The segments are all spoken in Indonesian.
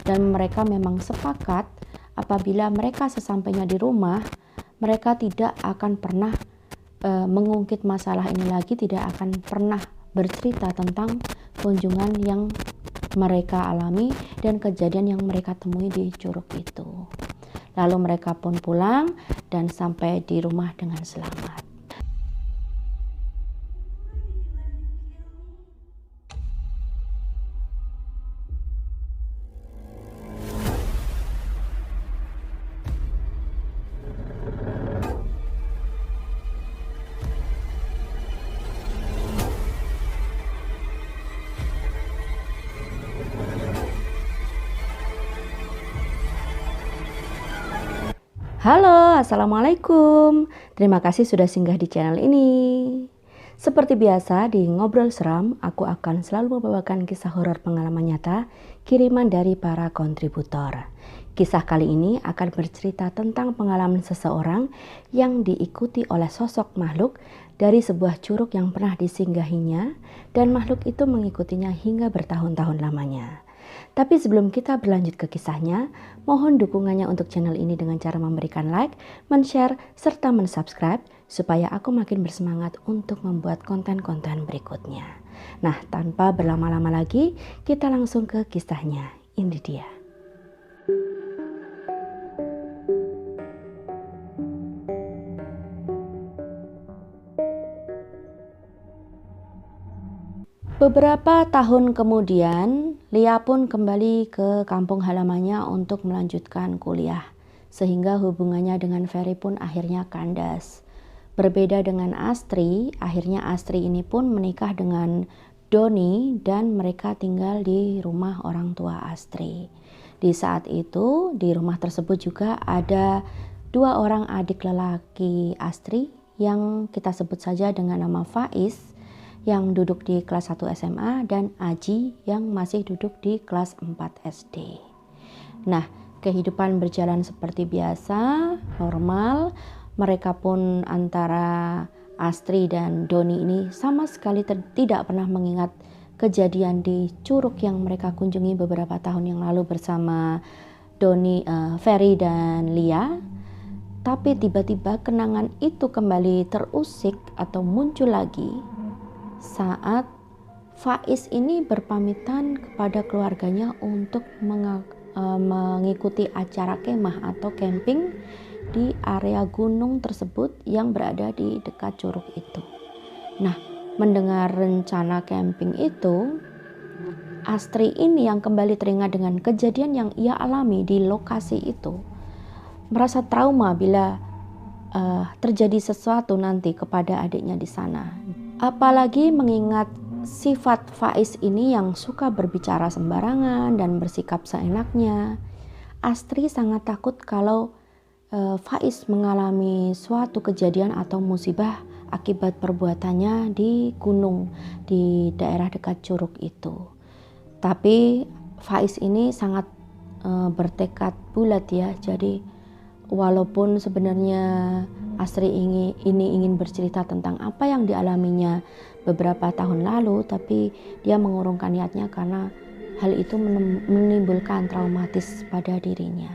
dan mereka memang sepakat apabila mereka sesampainya di rumah, mereka tidak akan pernah mengungkit masalah ini lagi, tidak akan pernah bercerita tentang kunjungan yang mereka alami dan kejadian yang mereka temui di curug itu. Lalu mereka pun pulang dan sampai di rumah dengan selamat. Halo, Assalamualaikum. Terima kasih sudah singgah di channel ini. Seperti biasa di Ngobrol Seram, aku akan selalu membawakan kisah horor pengalaman nyata kiriman dari para kontributor. Kisah kali ini akan bercerita tentang pengalaman seseorang yang diikuti oleh sosok makhluk dari sebuah curug yang pernah disinggahinya, dan makhluk itu mengikutinya hingga bertahun-tahun lamanya. Tapi sebelum kita berlanjut ke kisahnya, mohon dukungannya untuk channel ini dengan cara memberikan like, men-share, serta men-subscribe supaya aku makin bersemangat untuk membuat konten-konten berikutnya. Nah, tanpa berlama-lama lagi, kita langsung ke kisahnya. Ini dia. Beberapa tahun kemudian, Lia pun kembali ke kampung halamannya untuk melanjutkan kuliah, sehingga hubungannya dengan Ferry pun akhirnya kandas. Berbeda dengan Astri, akhirnya Astri ini pun menikah dengan Doni dan mereka tinggal di rumah orang tua Astri. Di saat itu, di rumah tersebut juga ada 2 orang adik lelaki Astri yang kita sebut saja dengan nama Faiz, yang duduk di kelas 1 SMA, dan Aji yang masih duduk di kelas 4 SD. Nah, kehidupan berjalan seperti biasa, normal. Mereka pun antara Astri dan Doni ini sama sekali tidak pernah mengingat kejadian di curug yang mereka kunjungi beberapa tahun yang lalu bersama Ferry dan Lia. Tapi tiba-tiba kenangan itu kembali terusik atau muncul lagi saat Faiz ini berpamitan kepada keluarganya untuk mengikuti acara kemah atau camping di area gunung tersebut yang berada di dekat curug itu. Nah, mendengar rencana camping itu, Astri ini yang kembali teringat dengan kejadian yang ia alami di lokasi itu, merasa trauma bila terjadi sesuatu nanti kepada adiknya di sana. Apalagi mengingat sifat Faiz ini yang suka berbicara sembarangan dan bersikap seenaknya. Astri sangat takut kalau Faiz mengalami suatu kejadian atau musibah akibat perbuatannya di gunung di daerah dekat curug itu. Tapi Faiz ini sangat bertekad bulat ya. Jadi walaupun sebenarnya Astri ingin bercerita tentang apa yang dialaminya beberapa tahun lalu, tapi dia mengurungkan niatnya karena hal itu menimbulkan traumatis pada dirinya.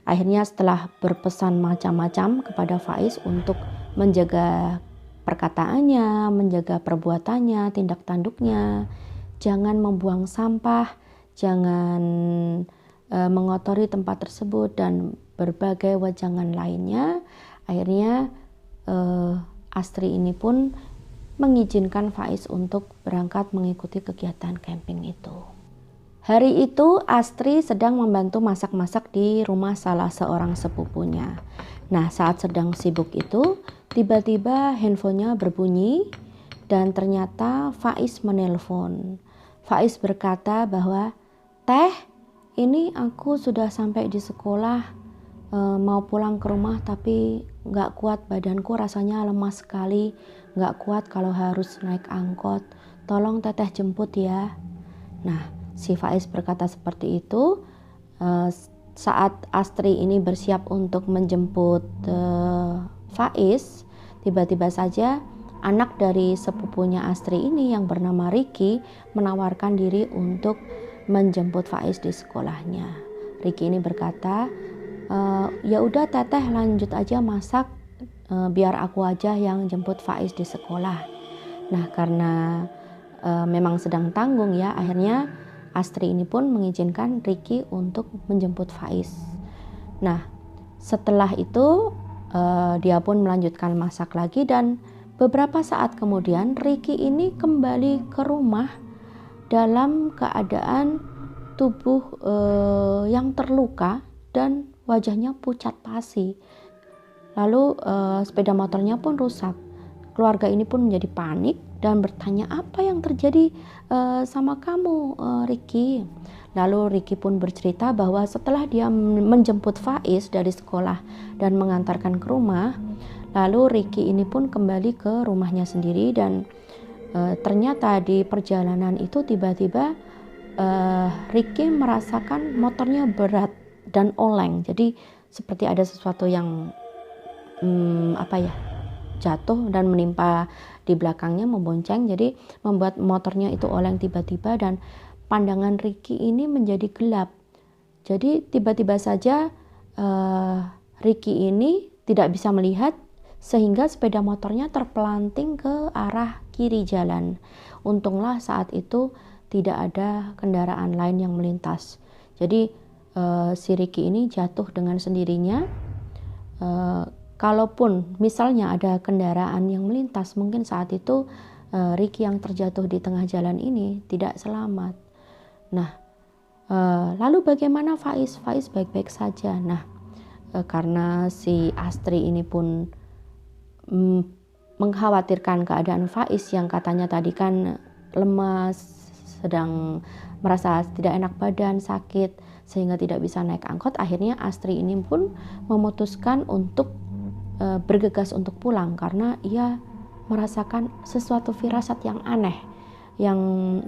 Akhirnya setelah berpesan macam-macam kepada Faiz untuk menjaga perkataannya, menjaga perbuatannya, tindak tanduknya, jangan membuang sampah, jangan mengotori tempat tersebut, dan berbagai wejangan lainnya. Akhirnya Astri ini pun mengizinkan Faiz untuk berangkat mengikuti kegiatan camping itu. Hari itu Astri sedang membantu masak-masak di rumah salah seorang sepupunya. Nah, saat sedang sibuk itu, tiba-tiba handphonenya berbunyi dan ternyata Faiz menelpon. Faiz berkata bahwa, "Teh, ini aku sudah sampai di sekolah, mau pulang ke rumah tapi gak kuat, badanku rasanya lemas sekali, gak kuat kalau harus naik angkot, tolong teteh jemput ya." Nah, si Faiz berkata seperti itu. Saat Astri ini bersiap untuk menjemput Faiz, tiba-tiba saja anak dari sepupunya Astri ini yang bernama Ricky menawarkan diri untuk menjemput Faiz di sekolahnya. Riki ini berkata, ya udah Teteh lanjut aja masak, biar aku aja yang jemput Faiz di sekolah. Nah karena memang sedang tanggung ya, akhirnya Astri ini pun mengizinkan Riki untuk menjemput Faiz. Nah setelah itu dia pun melanjutkan masak lagi, dan beberapa saat kemudian Riki ini kembali ke rumah dalam keadaan tubuh yang terluka dan wajahnya pucat pasi. Lalu sepeda motornya pun rusak. Keluarga ini pun menjadi panik dan bertanya, apa yang terjadi sama kamu, Riki? Lalu Riki pun bercerita bahwa setelah dia menjemput Faiz dari sekolah dan mengantarkan ke rumah, lalu Riki ini pun kembali ke rumahnya sendiri, dan ternyata di perjalanan itu tiba-tiba Riki merasakan motornya berat dan oleng. Jadi seperti ada sesuatu yang jatuh dan menimpa di belakangnya, membonceng, jadi membuat motornya itu oleng tiba-tiba, dan pandangan Riki ini menjadi gelap. Jadi tiba-tiba saja Riki ini tidak bisa melihat, sehingga sepeda motornya terpelanting ke arah kiri jalan. Untunglah saat itu tidak ada kendaraan lain yang melintas. Jadi si Riki ini jatuh dengan sendirinya. Kalaupun misalnya ada kendaraan yang melintas, mungkin saat itu Riki yang terjatuh di tengah jalan ini tidak selamat. Nah, lalu bagaimana Faiz? Faiz baik-baik saja. Nah, karena si Astri ini pun mengkhawatirkan keadaan Faiz yang katanya tadi kan lemas, sedang merasa tidak enak badan, sakit, sehingga tidak bisa naik angkot. Akhirnya Astri ini pun memutuskan untuk bergegas untuk pulang, karena ia merasakan sesuatu firasat yang aneh, yang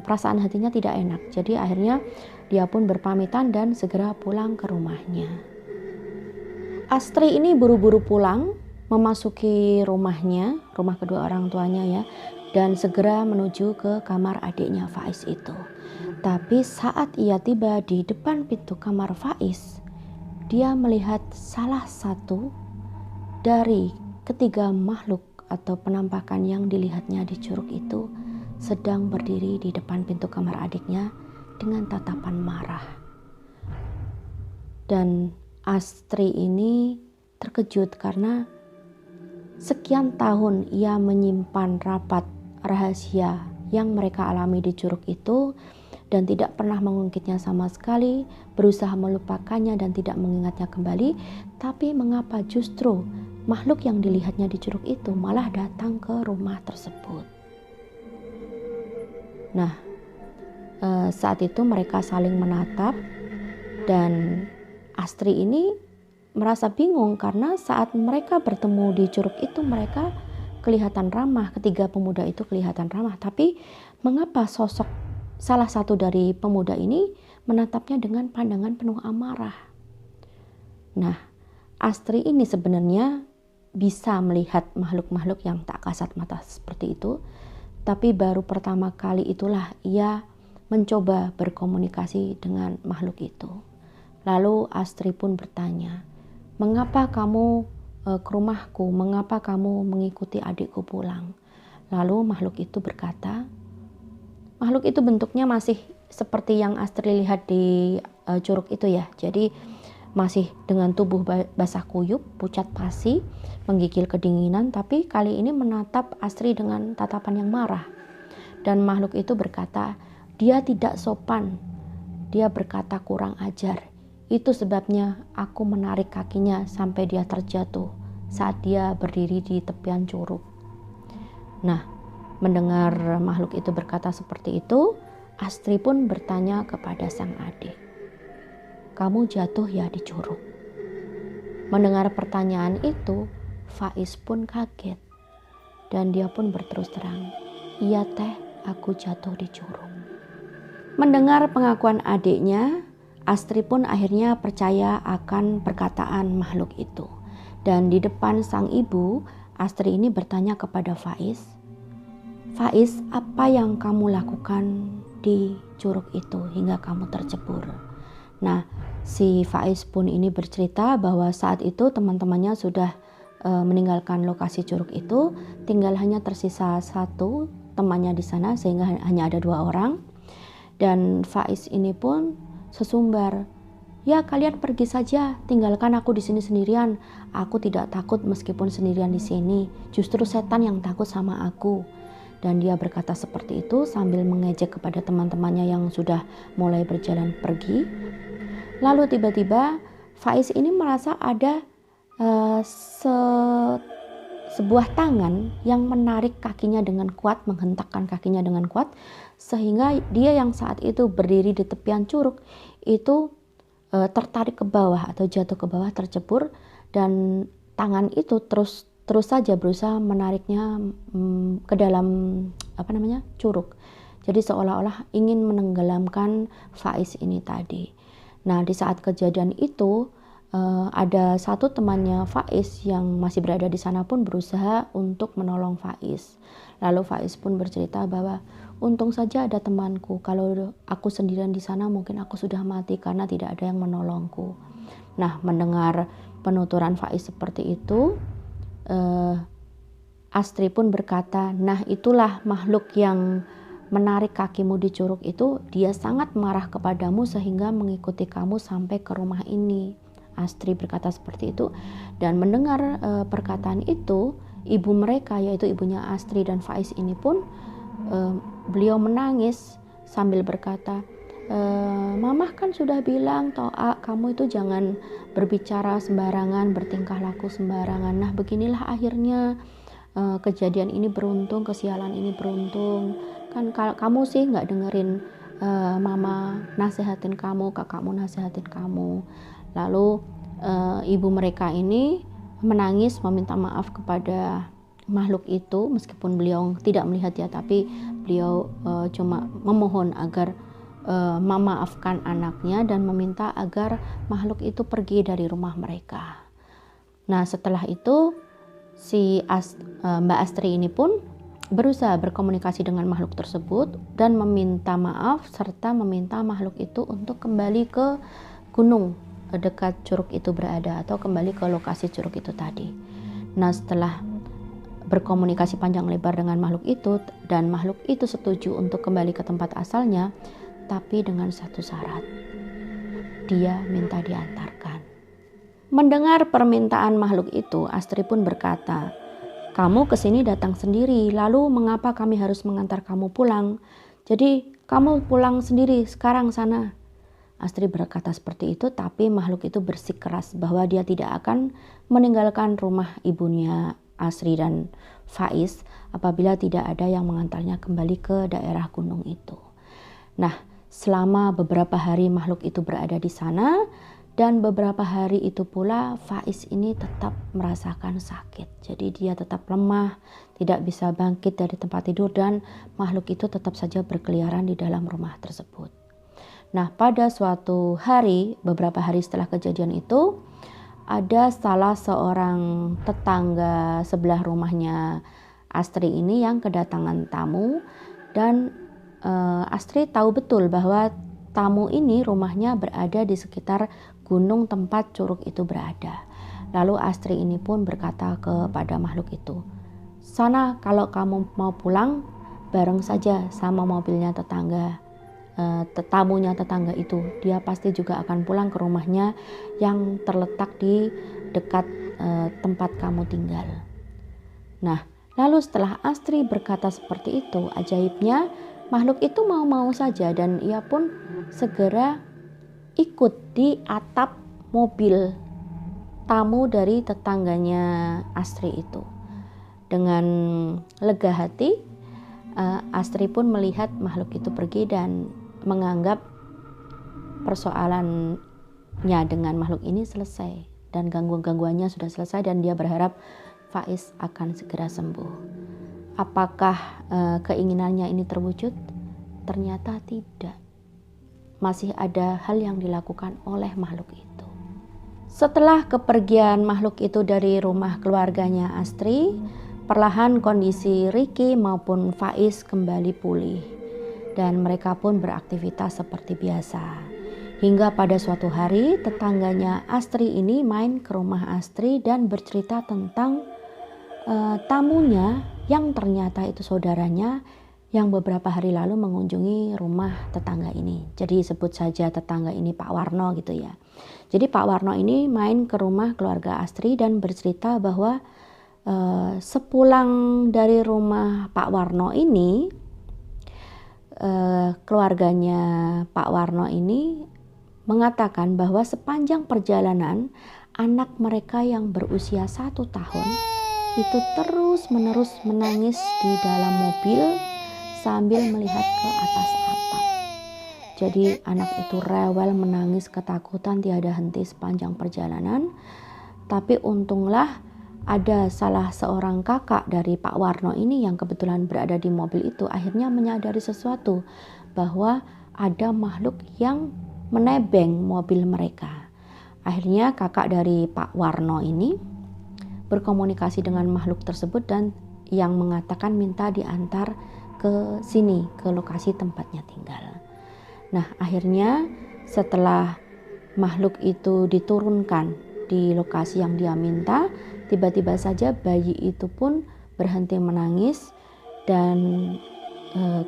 perasaan hatinya tidak enak. Jadi akhirnya dia pun berpamitan dan segera pulang ke rumahnya. Astri ini buru-buru pulang, memasuki rumahnya, rumah kedua orang tuanya ya, dan segera menuju ke kamar adiknya Faiz itu. Tapi saat ia tiba di depan pintu kamar Faiz, dia melihat salah satu dari ketiga makhluk atau penampakan yang dilihatnya di curug itu sedang berdiri di depan pintu kamar adiknya dengan tatapan marah. Dan Astri ini terkejut karena sekian tahun ia menyimpan rapat rahasia yang mereka alami di curug itu dan tidak pernah mengungkitnya sama sekali, berusaha melupakannya dan tidak mengingatnya kembali. Tapi mengapa justru makhluk yang dilihatnya di curug itu malah datang ke rumah tersebut? Nah, saat itu mereka saling menatap, dan Astri ini merasa bingung karena saat mereka bertemu di curug itu mereka kelihatan ramah, ketiga pemuda itu kelihatan ramah, tapi mengapa sosok salah satu dari pemuda ini menatapnya dengan pandangan penuh amarah? Nah, Astri ini sebenarnya bisa melihat makhluk-makhluk yang tak kasat mata seperti itu, tapi baru pertama kali itulah ia mencoba berkomunikasi dengan makhluk itu. Lalu Astri pun bertanya, mengapa kamu ke rumahku? Mengapa kamu mengikuti adikku pulang? Lalu makhluk itu berkata, makhluk itu bentuknya masih seperti yang Astri lihat di curug itu ya. Jadi masih dengan tubuh basah kuyup, pucat pasi, menggigil kedinginan, tapi kali ini menatap Astri dengan tatapan yang marah. Dan makhluk itu berkata, dia tidak sopan, dia berkata kurang ajar. Itu sebabnya aku menarik kakinya sampai dia terjatuh saat dia berdiri di tepian curug. Nah, mendengar makhluk itu berkata seperti itu, Astri pun bertanya kepada sang adik, kamu jatuh ya di curug? Mendengar pertanyaan itu, Faiz pun kaget dan dia pun berterus terang, iya teh, aku jatuh di curug. Mendengar pengakuan adiknya, Astri pun akhirnya percaya akan perkataan makhluk itu. Dan di depan sang ibu, Astri ini bertanya kepada Faiz, Faiz, apa yang kamu lakukan di curug itu hingga kamu tercebur. Nah, si Faiz pun ini bercerita bahwa saat itu teman-temannya sudah meninggalkan lokasi curug itu, tinggal hanya tersisa satu temannya di sana sehingga hanya ada 2 orang. Dan Faiz ini pun sesumbar, "Ya kalian pergi saja, tinggalkan aku di sini sendirian. Aku tidak takut meskipun sendirian di sini. Justru setan yang takut sama aku." Dan dia berkata seperti itu sambil mengejek kepada teman-temannya yang sudah mulai berjalan pergi. Lalu tiba-tiba Faiz ini merasa ada sebuah tangan yang menarik kakinya dengan kuat, menghentakkan kakinya dengan kuat, sehingga dia yang saat itu berdiri di tepian curug itu tertarik ke bawah atau jatuh ke bawah, tercebur, dan tangan itu terus saja berusaha menariknya ke dalam curug. Jadi seolah-olah ingin menenggelamkan Faiz ini tadi. Nah, di saat kejadian itu ada satu temannya Faiz yang masih berada di sana pun berusaha untuk menolong Faiz. Lalu Faiz pun bercerita bahwa untung saja ada temanku, kalau aku sendirian di sana mungkin aku sudah mati karena tidak ada yang menolongku. Nah, mendengar penuturan Faiz seperti itu, Astri pun berkata, "Nah, itulah makhluk yang menarik kakimu di curug itu, dia sangat marah kepadamu sehingga mengikuti kamu sampai ke rumah ini." Astri berkata seperti itu, dan mendengar perkataan itu, ibu mereka yaitu ibunya Astri dan Faiz ini pun beliau menangis sambil berkata, "Mamah kan sudah bilang Toa, kamu itu jangan berbicara sembarangan, bertingkah laku sembarangan. Nah, beginilah akhirnya kejadian ini beruntung, kesialan ini beruntung. Kan kamu sih nggak dengerin mama nasihatin kamu, kakakmu nasihatin kamu." Lalu ibu mereka ini menangis meminta maaf kepada makhluk itu, meskipun beliau tidak melihat ya, tapi beliau cuma memohon agar memaafkan anaknya dan meminta agar makhluk itu pergi dari rumah mereka. Nah, setelah itu si Mbak Astri ini pun berusaha berkomunikasi dengan makhluk tersebut dan meminta maaf serta meminta makhluk itu untuk kembali ke gunung dekat curug itu berada atau kembali ke lokasi curug itu tadi. Nah, setelah berkomunikasi panjang lebar dengan makhluk itu dan makhluk itu setuju untuk kembali ke tempat asalnya, tapi dengan satu syarat. Dia minta diantarkan. Mendengar permintaan makhluk itu, Astri pun berkata, "Kamu kesini datang sendiri, lalu mengapa kami harus mengantar kamu pulang? Jadi kamu pulang sendiri sekarang sana." Astri berkata seperti itu, tapi makhluk itu bersikeras bahwa dia tidak akan meninggalkan rumah ibunya Astri dan Faiz apabila tidak ada yang mengantarnya kembali ke daerah gunung itu. Nah, selama beberapa hari makhluk itu berada di sana, dan beberapa hari itu pula Faiz ini tetap merasakan sakit. Jadi dia tetap lemah, tidak bisa bangkit dari tempat tidur, dan makhluk itu tetap saja berkeliaran di dalam rumah tersebut. Nah, pada suatu hari, beberapa hari setelah kejadian itu, ada salah seorang tetangga sebelah rumahnya Astri ini yang kedatangan tamu, dan Astri tahu betul bahwa tamu ini rumahnya berada di sekitar gunung tempat curug itu berada. Lalu Astri ini pun berkata kepada makhluk itu, "Sana kalau kamu mau pulang, bareng saja sama mobilnya tamunya tetangga itu. Dia pasti juga akan pulang ke rumahnya yang terletak di dekat tempat kamu tinggal." Nah, lalu setelah Astri berkata seperti itu, ajaibnya makhluk itu mau-mau saja, dan ia pun segera ikut di atap mobil tamu dari tetangganya Astri itu. Dengan lega hati, Astri pun melihat makhluk itu pergi dan menganggap persoalannya dengan makhluk ini selesai dan gangguannya sudah selesai, dan dia berharap Faiz akan segera sembuh. Apakah keinginannya ini terwujud? Ternyata tidak. Masih ada hal yang dilakukan oleh makhluk itu. Setelah kepergian makhluk itu dari rumah keluarganya Astri, perlahan kondisi Ricky maupun Faiz kembali pulih. dan mereka pun beraktivitas seperti biasa. Hingga pada suatu hari tetangganya Astri ini main ke rumah Astri dan bercerita tentang tamunya yang ternyata itu saudaranya yang beberapa hari lalu mengunjungi rumah tetangga ini. Jadi sebut saja tetangga ini Pak Warno gitu ya. Jadi Pak Warno ini main ke rumah keluarga Astri dan bercerita bahwa sepulang dari rumah Pak Warno ini, keluarganya Pak Warno ini mengatakan bahwa sepanjang perjalanan anak mereka yang berusia 1 tahun itu terus-menerus menangis di dalam mobil sambil melihat ke atas atap. Jadi anak itu rewel menangis ketakutan tiada henti sepanjang perjalanan. Tapi untunglah ada salah seorang kakak dari Pak Warno ini yang kebetulan berada di mobil itu akhirnya menyadari sesuatu, bahwa ada makhluk yang menebeng mobil mereka. Akhirnya kakak dari Pak Warno ini berkomunikasi dengan makhluk tersebut dan yang mengatakan minta diantar ke sini, ke lokasi tempatnya tinggal. Nah, akhirnya setelah makhluk itu diturunkan di lokasi yang dia minta, tiba-tiba saja bayi itu pun berhenti menangis dan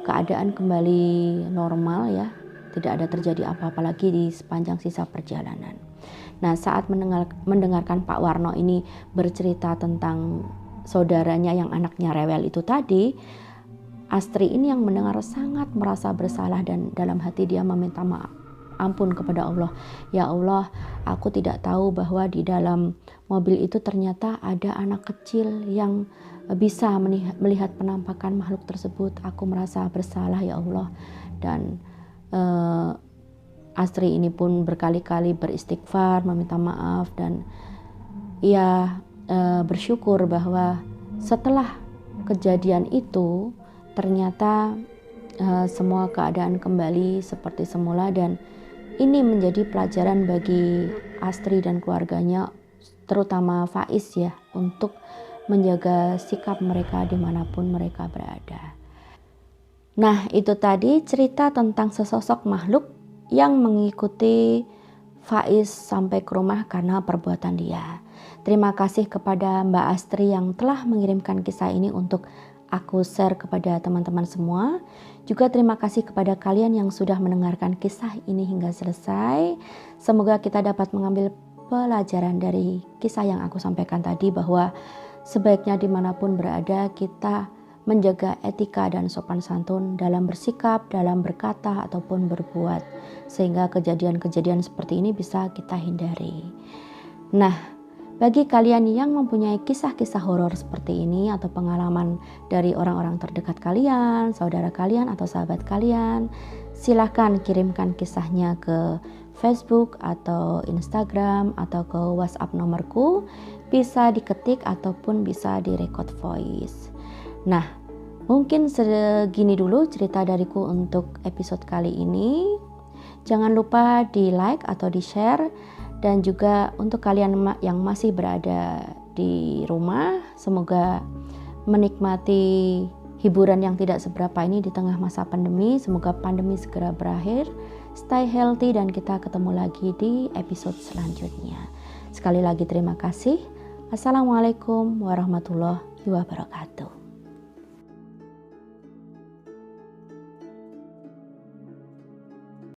keadaan kembali normal ya. Tidak ada terjadi apa-apa lagi di sepanjang sisa perjalanan. Nah, saat mendengarkan Pak Warno ini bercerita tentang saudaranya yang anaknya rewel itu tadi, Astri ini yang mendengar sangat merasa bersalah dan dalam hati dia meminta maaf ampun kepada Allah. Ya Allah, aku tidak tahu bahwa di dalam mobil itu ternyata ada anak kecil yang bisa melihat penampakan makhluk tersebut. Aku merasa bersalah ya Allah. Dan Astri ini pun berkali-kali beristighfar, meminta maaf, dan ia bersyukur bahwa setelah kejadian itu ternyata semua keadaan kembali seperti semula, dan ini menjadi pelajaran bagi Astri dan keluarganya, terutama Faiz ya, untuk menjaga sikap mereka dimanapun mereka berada. Nah, itu tadi cerita tentang sesosok makhluk yang mengikuti Faiz sampai ke rumah karena perbuatan dia. Terima kasih kepada Mbak Astri yang telah mengirimkan kisah ini untuk aku share kepada teman-teman semua. Juga terima kasih kepada kalian yang sudah mendengarkan kisah ini hingga selesai. Semoga kita dapat mengambil pelajaran dari kisah yang aku sampaikan tadi, bahwa sebaiknya dimanapun berada kita menjaga etika dan sopan santun dalam bersikap, dalam berkata ataupun berbuat, sehingga kejadian-kejadian seperti ini bisa kita hindari. Nah, bagi kalian yang mempunyai kisah-kisah horor seperti ini atau pengalaman dari orang-orang terdekat kalian, saudara kalian atau sahabat kalian, silahkan kirimkan kisahnya ke Facebook atau Instagram atau ke WhatsApp nomorku. Bisa diketik ataupun bisa direkod voice. Nah, mungkin segini dulu cerita dariku untuk episode kali ini. Jangan lupa di like atau di share. Dan juga untuk kalian yang masih berada di rumah, semoga menikmati hiburan yang tidak seberapa ini di tengah masa pandemi. Semoga pandemi segera berakhir. Stay healthy dan kita ketemu lagi di episode selanjutnya. Sekali lagi terima kasih. Assalamualaikum warahmatullahi wabarakatuh.